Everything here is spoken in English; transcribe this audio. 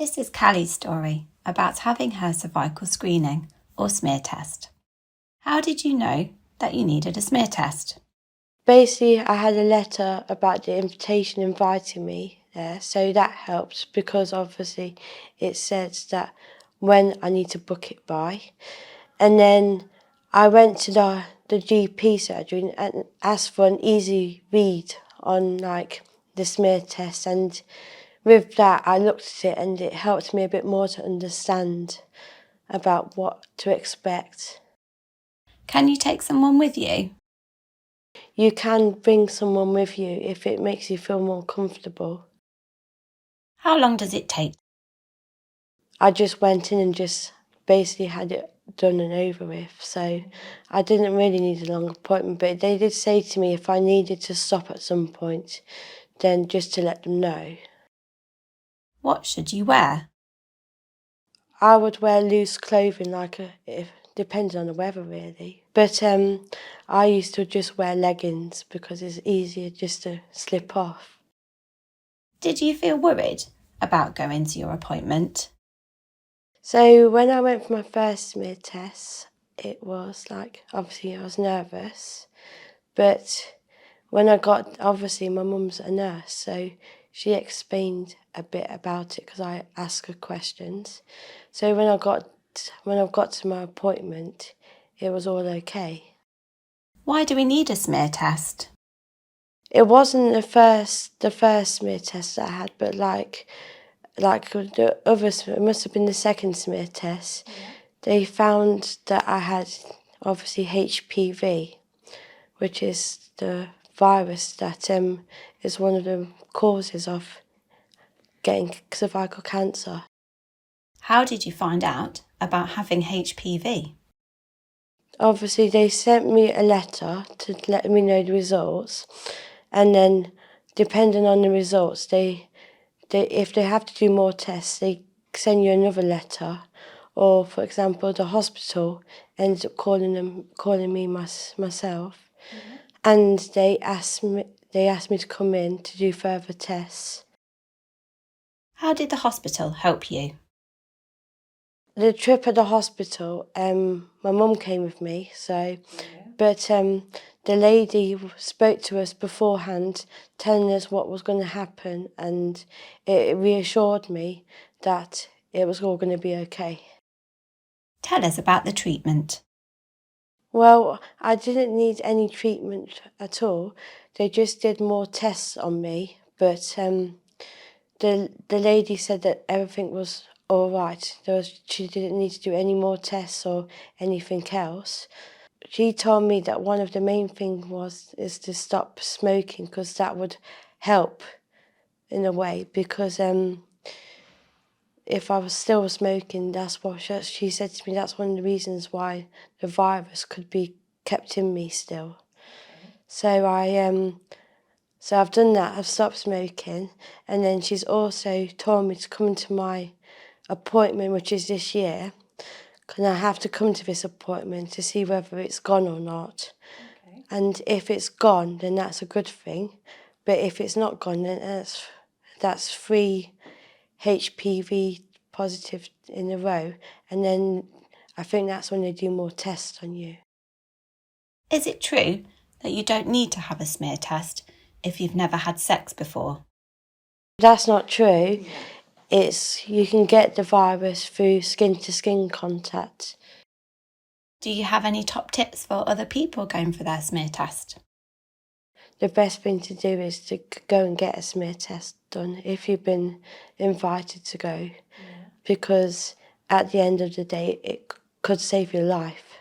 This is Calli's story about having her cervical screening or smear test. How did you know that you needed a smear test? Basically, I had a letter about the invitation inviting me there, so that helped because obviously it says that when I need to book it by. And then I went to the GP surgery and asked for an easy read on the smear test, and with that I looked at it and it helped me a bit more to understand about what to expect. Can you take someone with you? You can bring someone with you if it makes you feel more comfortable. How long does it take? I just went in and just basically had it done and over with, so I didn't really need a long appointment, but they did say to me if I needed to stop at some point, then just to let them know. What should you wear? I would wear loose clothing, depending on the weather really. But I used to just wear leggings because it's easier just to slip off. Did you feel worried about going to your appointment? So when I went for my first smear test, it was obviously I was nervous, but when obviously my mum's a nurse, so she explained a bit about it because I asked her questions. So when I got to my appointment, it was all okay. Why do we need a smear test? It wasn't the first smear test that I had, but like the others, it must have been the second smear test. Yeah. They found that I had obviously HPV, which is the virus that is one of the causes of getting cervical cancer. How did you find out about having HPV? Obviously, they sent me a letter to let me know the results, and then depending on the results, if they have to do more tests, they send you another letter. Or, for example, the hospital ends up calling me myself, mm-hmm. And they asked me to come in to do further tests. How did the hospital help you? The trip at the hospital, my mum came with me, but the lady spoke to us beforehand, telling us what was going to happen, and it reassured me that it was all going to be okay. Tell us about the treatment. Well, I didn't need any treatment at all. They just did more tests on me, but the lady said that everything was all right. She didn't need to do any more tests or anything else. She told me that one of the main things is to stop smoking because that would help in a way, because if I was still smoking, that's what she said to me, that's one of the reasons why the virus could be kept in me still. Okay. So I've done that, I've stopped smoking, and then she's also told me to come to my appointment, which is this year, because I have to come to this appointment to see whether it's gone or not. Okay. And if it's gone, then that's a good thing, but if it's not gone, then that's 3 HPV positive in a row, and then I think that's when they do more tests on you. Is it true that you don't need to have a smear test if you've never had sex before? That's not true. You can get the virus through skin-to-skin contact. Do you have any top tips for other people going for their smear test? The best thing to do is to go and get a smear test done if you've been invited to go, because at the end of the day it could save your life.